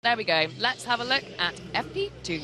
There we go. Let's have a look at FP2.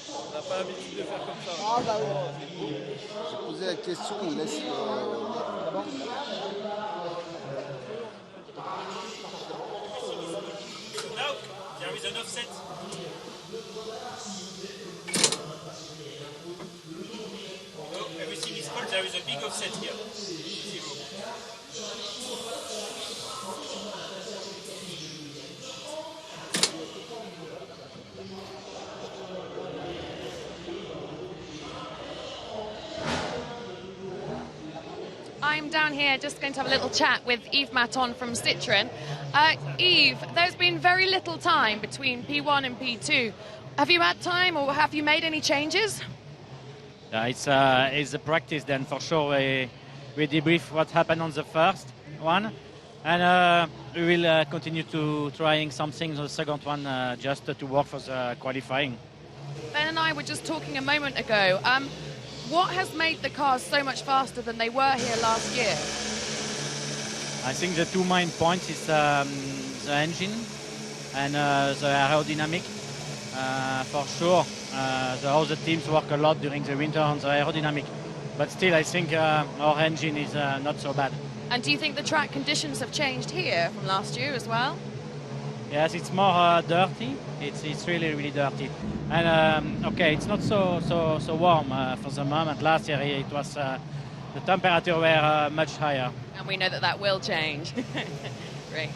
On n'a pas l'habitude de faire comme ça. Ah bah oui. J'ai posé la question, il laisse Now there is an offset. Oh, everything is cold. There is a big offset here. Zero. I'm down here just going to have a little chat with Yves Maton from Citroën. Yves, there's been very little time between P1 and P2. Have you had time or have you made any changes? It's a practice then for sure. We debrief what happened on the first one, and we will continue to trying something on the second one just to work for the qualifying. Ben and I were just talking a moment ago. What has made the cars so much faster than they were here last year? I think the two main points is the engine and the aerodynamic. For sure, the other teams work a lot during the winter on the aerodynamic, but still I think our engine is not so bad. And do you think the track conditions have changed here from last year as well? Yes, it's more dirty. It's really dirty, and okay, it's not so warm for the moment. Last year it was the temperature were much higher. And we know that that will change. Great.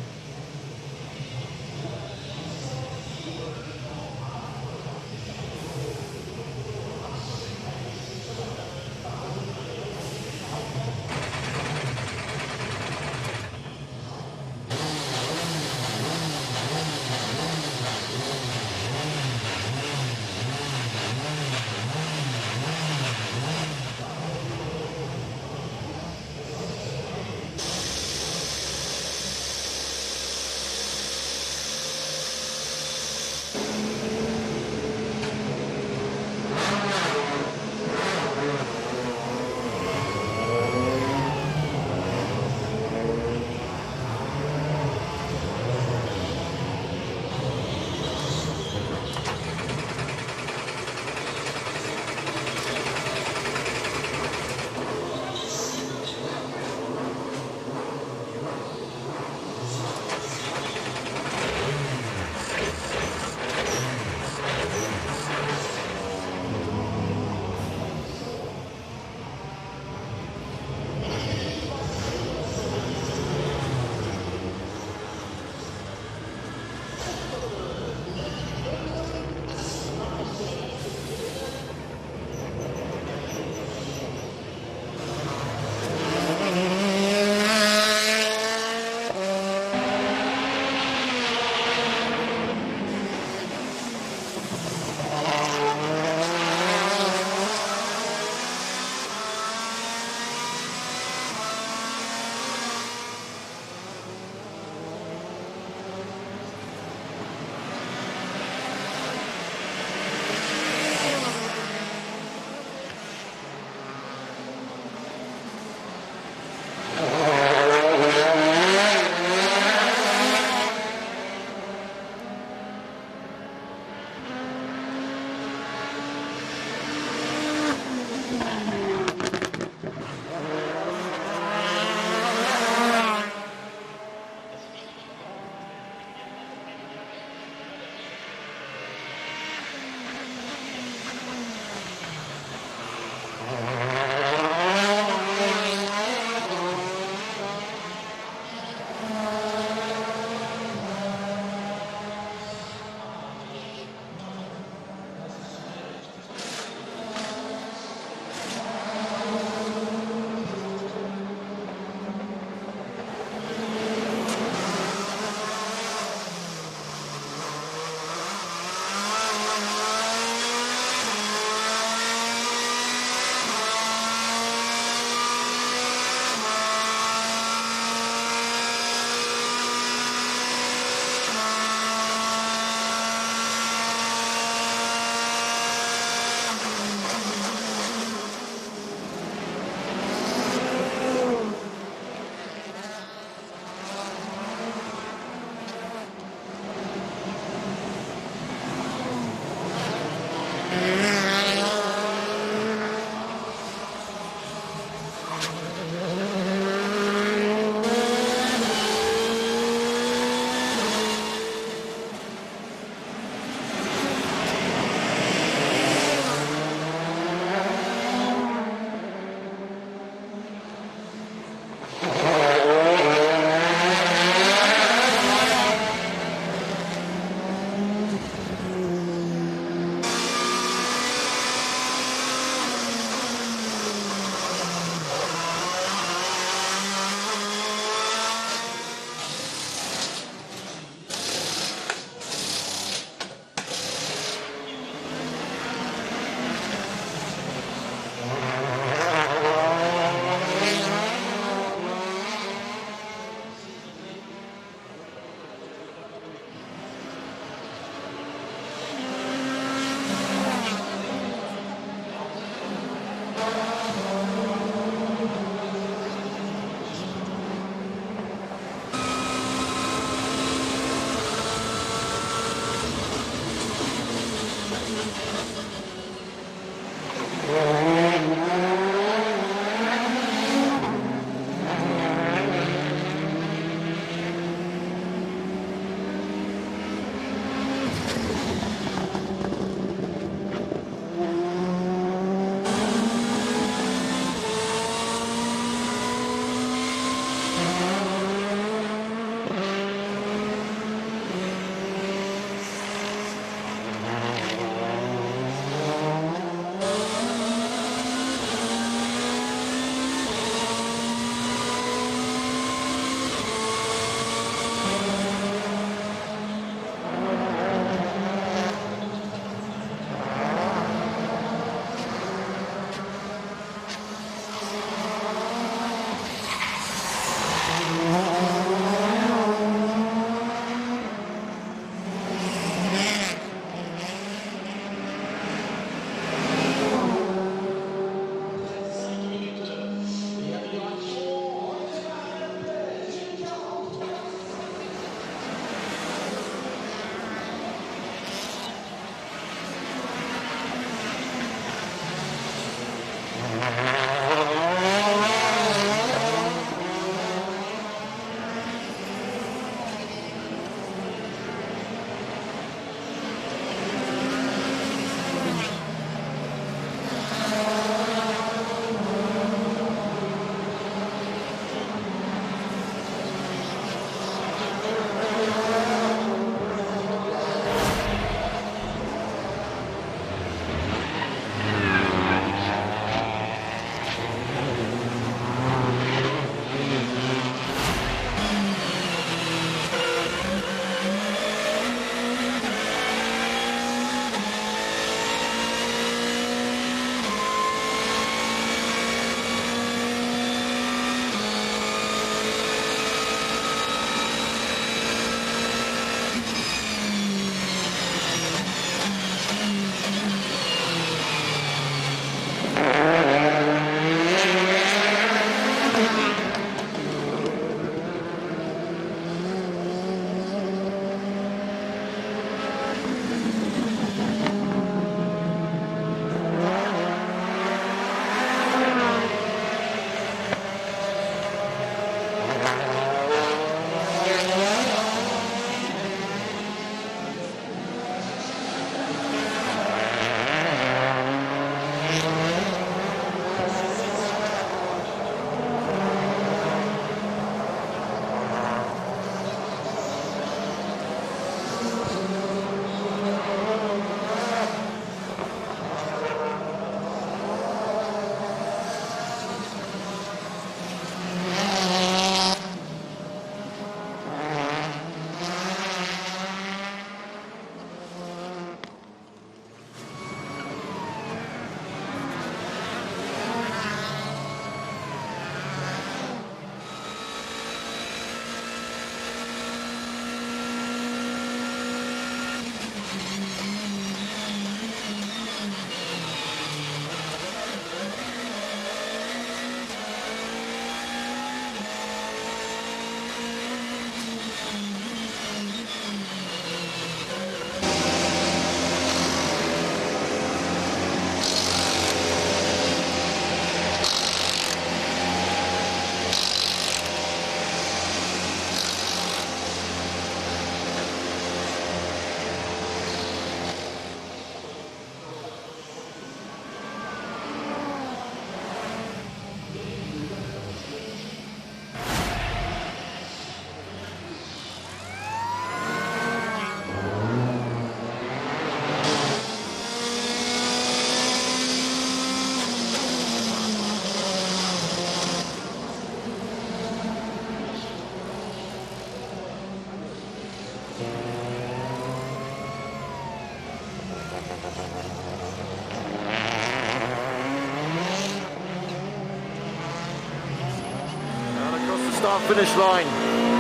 start-finish line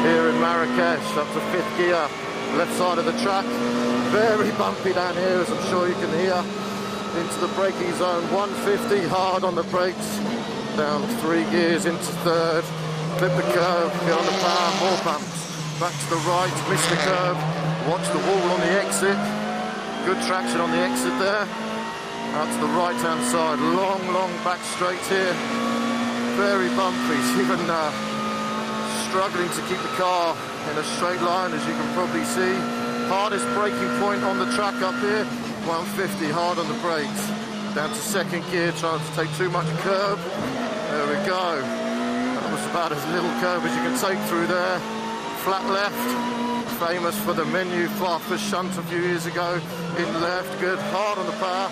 here in Marrakesh, up to 5th gear, left side of the track. Very bumpy down here, as I'm sure you can hear. Into the braking zone, 150 hard on the brakes. Down 3 gears into 3rd. Clip the curve, get on the power, more bumps. Back to the right, miss the curve. Watch the wall on the exit. Good traction on the exit there. Out to the right-hand side, long back straight here. Very bumpy, even struggling to keep the car in a straight line, as you can probably see. Hardest braking point on the track up here, 150 hard on the brakes. Down to 2nd gear, trying to take too much curb. There we go. That was about as little curve as you can take through there. Flat left, famous for the menu Farfus shunt a few years ago. In left, good, hard on the power.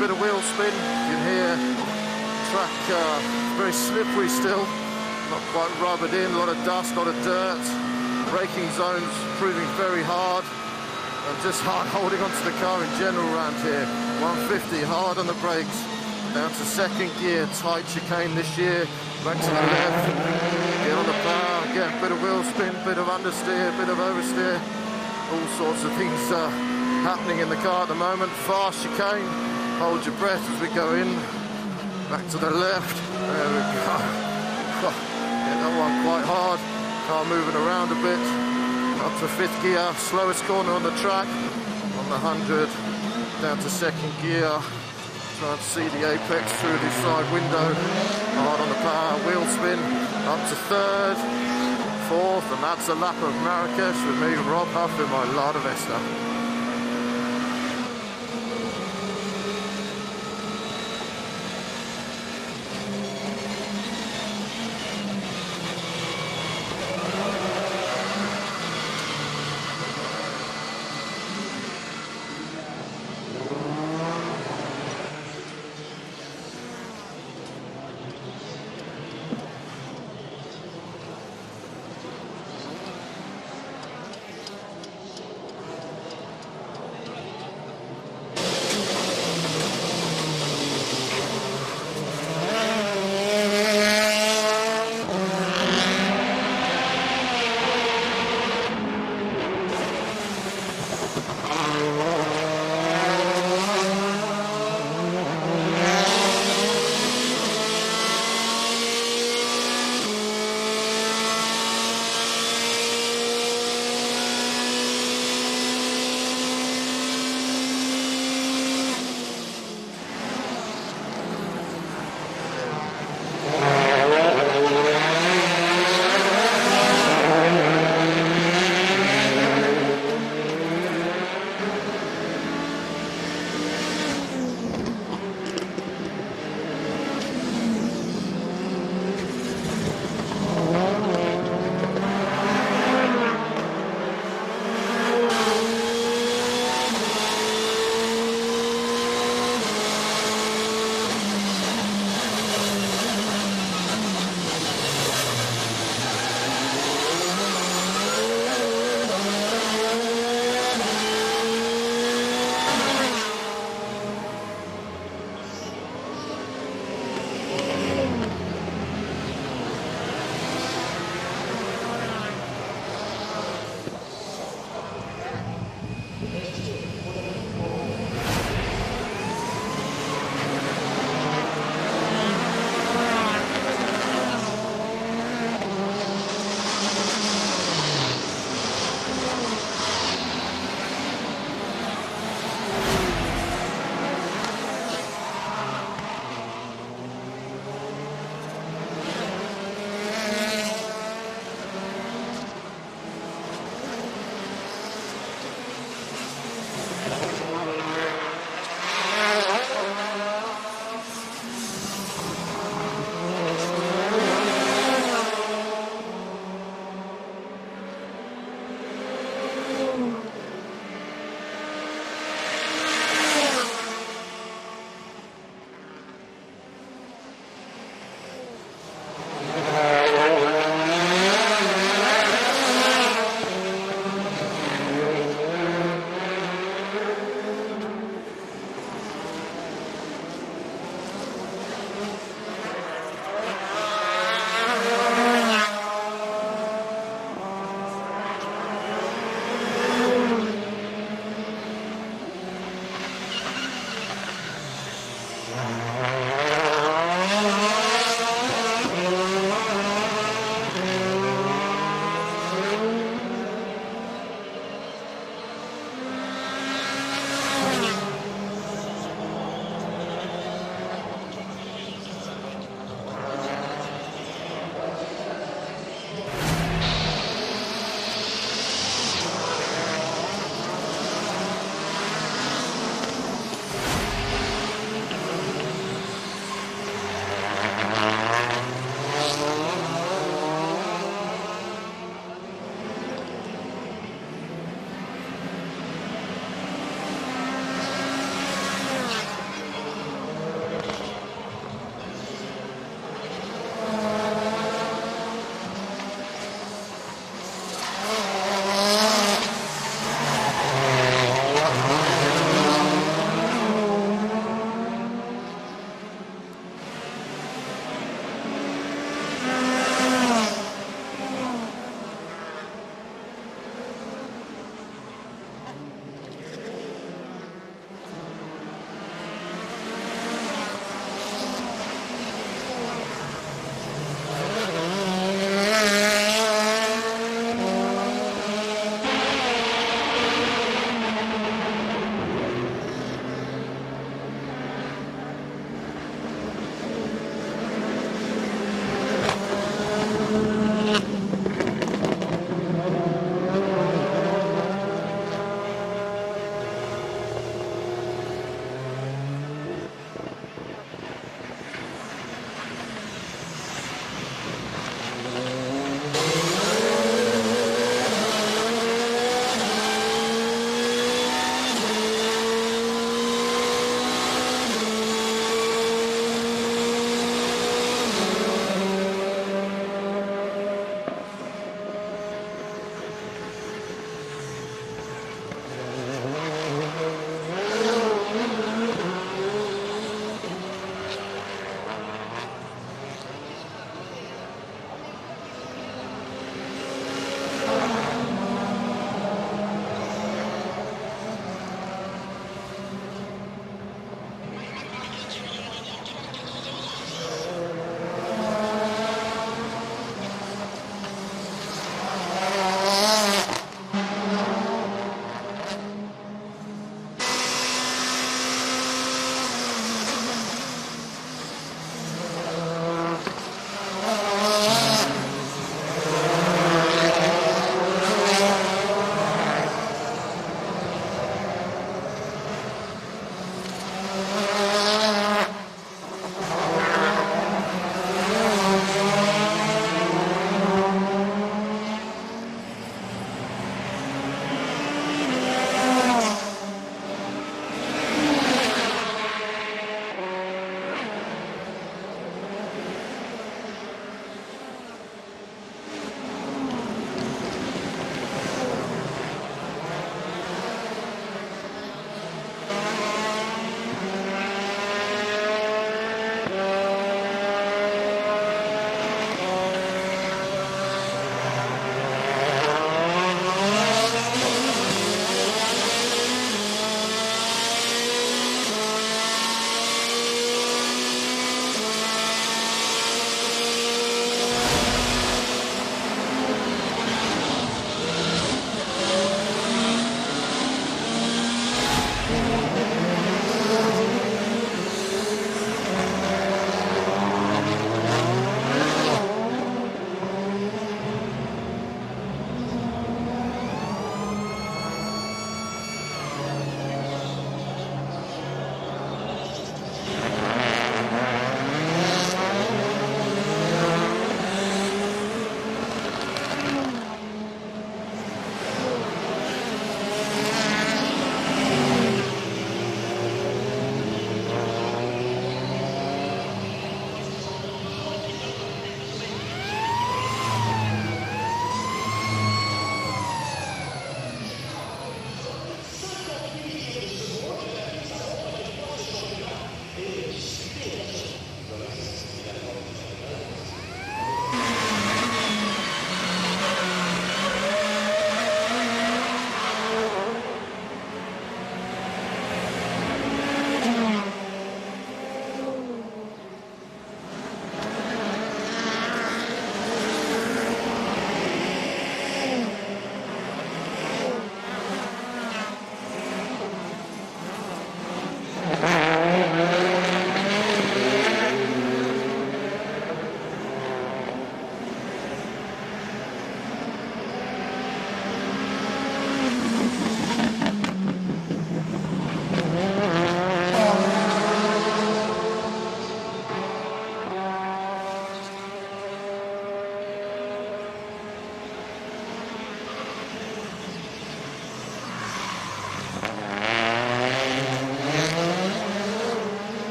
Bit of wheel spin, you can hear track very slippery still, not quite rubbered in, a lot of dust, a lot of dirt. Braking zones proving very hard, and just hard holding onto the car in general around here. 150 hard on the brakes, down to 2nd gear, tight chicane this year, back to the left, get on the power, get a bit of wheel spin, bit of understeer, bit of oversteer, all sorts of things happening in the car at the moment. Fast chicane. Hold your breath as we go in. Back to the left. There we go. Get that one quite hard. Car moving around a bit. Up to 5th gear. Slowest corner on the track. On the 100. Down to 2nd gear. Trying to see the apex through the side window. Hard on the power. Wheel spin. Up to 3rd. 4th. And that's a lap of Marrakesh with me, Rob Huff, in my Lada Vesta.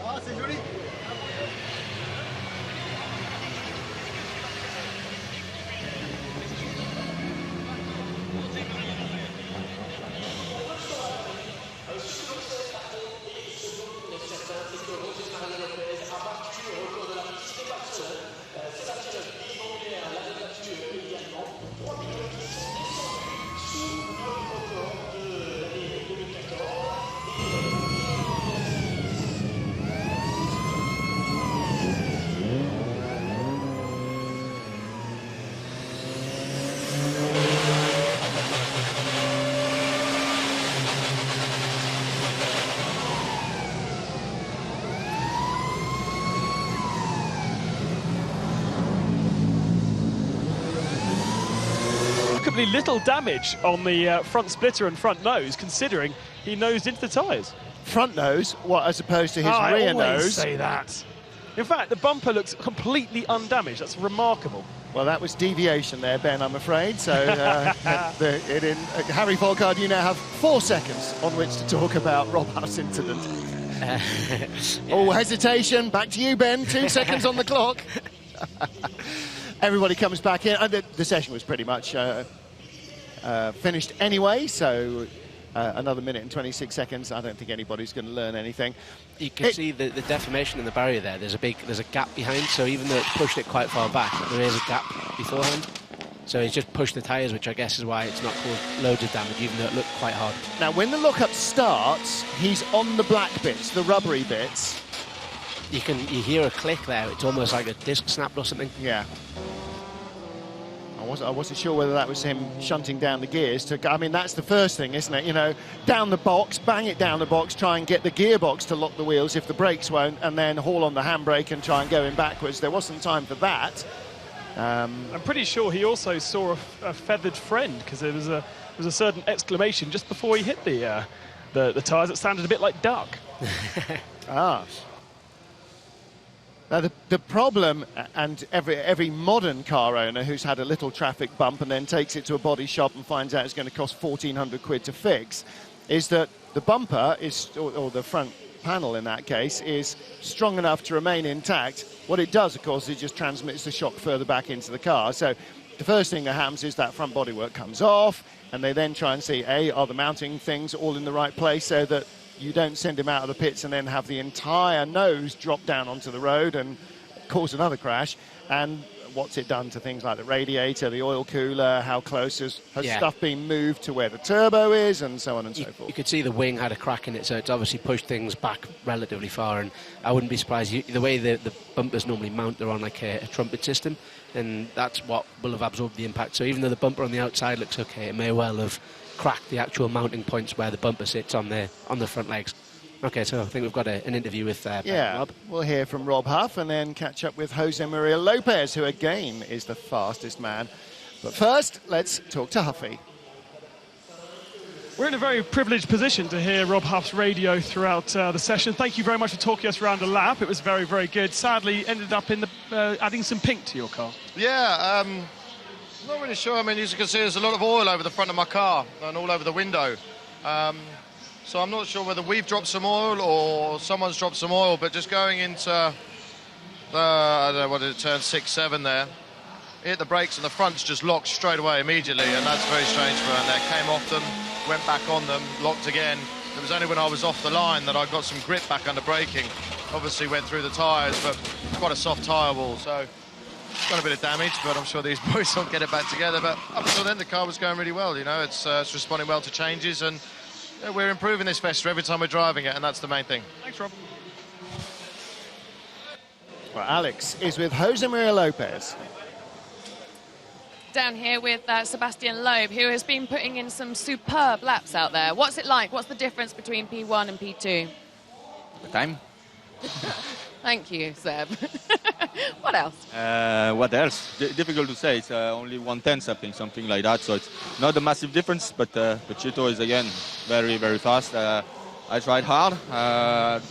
Ah, c'est joli. Remarkably little damage on the front splitter and front nose, considering he nosed into the tyres. Front nose, what, as opposed to his rear I always nose? say that. In fact, the bumper looks completely undamaged. That's remarkable. Well, that was deviation there, Ben, I'm afraid. So, Harry Volkard, you now have 4 seconds on which to talk about Rob Huff's incident. Oh, hesitation. Back to you, Ben. 2 seconds on the clock. Everybody comes back in. The session was pretty much finished anyway, so another minute and 26 seconds. I don't think anybody's going to learn anything. You can see the deformation in the barrier there. There's a gap behind, so even though it's pushed it quite far back, there is a gap beforehand. So it's just pushed the tyres, which I guess is why it's not caused loads of damage, even though it looked quite hard. Now, when the lookup starts, he's on the black bits, the rubbery bits. You hear a click there. It's almost like a disc snapped or something. Yeah. I wasn't sure whether that was him shunting down the gears. I mean, that's the first thing, isn't it? You know, down the box, bang it down the box, try and get the gearbox to lock the wheels if the brakes won't, and then haul on the handbrake and try and go in backwards. There wasn't time for that. I'm pretty sure he also saw a feathered friend, because there was a certain exclamation just before he hit the tyres that sounded a bit like duck. Ah. Now, the problem, and every modern car owner who's had a little traffic bump and then takes it to a body shop and finds out it's going to cost 1,400 quid to fix, is that the bumper is, or the front panel in that case, is strong enough to remain intact. What it does, of course, is just transmits the shock further back into the car. So the first thing that happens is that front bodywork comes off, and they then try and see, are the mounting things all in the right place so that you don't send him out of the pits and then have the entire nose drop down onto the road and cause another crash. And what's it done to things like the radiator, the oil cooler, how close has stuff been moved to where the turbo is, and so on and so forth. You could see the wing had a crack in it, so it's obviously pushed things back relatively far, and I wouldn't be surprised. The way the bumpers normally mount, they're on like a trumpet system, and that's what will have absorbed the impact. So even though the bumper on the outside looks okay, it may well have cracked the actual mounting points where the bumper sits on the front legs. Okay, so I think we've got an interview with Rob. We'll hear from Rob Huff and then catch up with Jose Maria Lopez, who again is the fastest man. But first, let's talk to Huffy. We're in a very privileged position to hear Rob Huff's radio throughout the session. Thank you very much for talking us around the lap. It was very, very good. Sadly, ended up in adding some pink to your car. Yeah, not really sure. I mean, as you can see, there's a lot of oil over the front of my car and all over the window. So I'm not sure whether we've dropped some oil or someone's dropped some oil, but just going into the, I don't know what it turned 6-7 there, hit the brakes and the fronts just locked straight away immediately, and that's very strange for her. There, came off them, went back on them, locked again. It was only when I was off the line that I got some grip back under braking. Obviously went through the tyres, but quite a soft tyre wall, so got a bit of damage, but I'm sure these boys will get it back together. But up until then, the car was going really well. You know, it's responding well to changes, and we're improving this Vesta every time we're driving it, and that's the main thing. Thanks, Rob. Well, Alex is with Jose Maria Lopez. Down here with Sebastian Loeb, who has been putting in some superb laps out there. What's it like? What's the difference between P1 and P2? The time. Thank you, Seb. What else? What else? Difficult to say. It's only 1/10 something like that. So it's not a massive difference, but Cheeto is again very, very fast. I tried hard.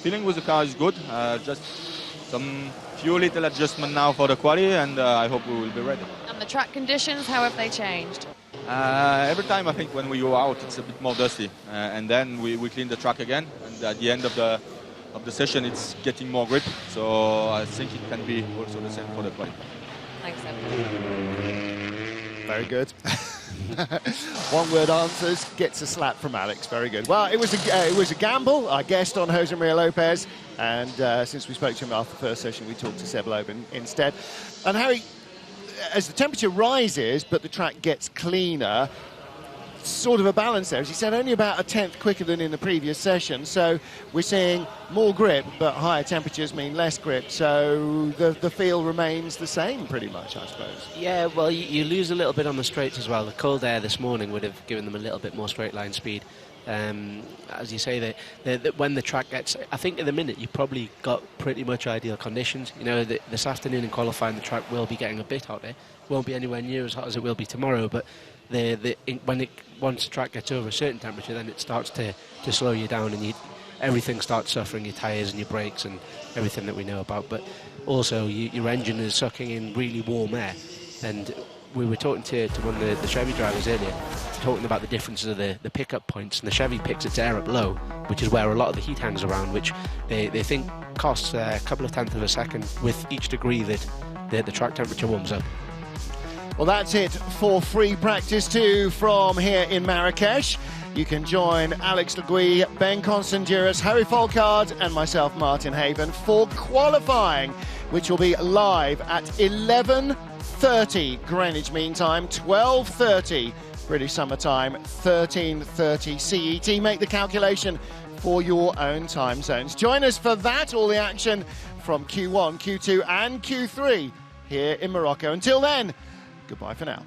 Feeling with the car is good. Just some few little adjustment now for the quali, and I hope we will be ready. And the track conditions, how have they changed? Every time I think when we go out, it's a bit more dusty, and then we clean the track again, and at the end of the session, it's getting more grip. So I think it can be also the same for the quali. Thanks, Seb. Very good. One-word answers, gets a slap from Alex. Very good. Well, it was a gamble. I guessed on Jose Maria Lopez, and since we spoke to him after the first session, we talked to Seb Loeb instead. And Harry, as the temperature rises, but the track gets cleaner, sort of a balance there. As you said, only about 1/10 quicker than in the previous session. So we're seeing more grip, but higher temperatures mean less grip. So the feel remains the same pretty much, I suppose. Yeah, well, you lose a little bit on the straights as well. The cold air this morning would have given them a little bit more straight line speed. As you say, that when the track gets, I think at the minute you've probably got pretty much ideal conditions. You know, this afternoon in qualifying, the track will be getting a bit hotter. Won't be anywhere near as hot as it will be tomorrow, but once the track gets over a certain temperature, then it starts to slow you down, and everything starts suffering, your tyres and your brakes and everything that we know about. But also your engine is sucking in really warm air, and we were talking to one of the Chevy drivers earlier, talking about the differences of the pickup points, and the Chevy picks its air up low, which is where a lot of the heat hangs around, which they think costs a couple of tenths of a second with each degree that the track temperature warms up. Well, that's it for free practice 2 from here in Marrakesh. You can join Alex Le Gouy, Ben Constanduras, Harry Folkard and myself, Martin Haven, for qualifying, which will be live at 11:30 Greenwich Mean Time, 12:30 British Summer Time, 13:30 CET. Make the calculation for your own time zones. Join us for that, all the action from Q1, Q2 and Q3 here in Morocco. Until then, goodbye for now.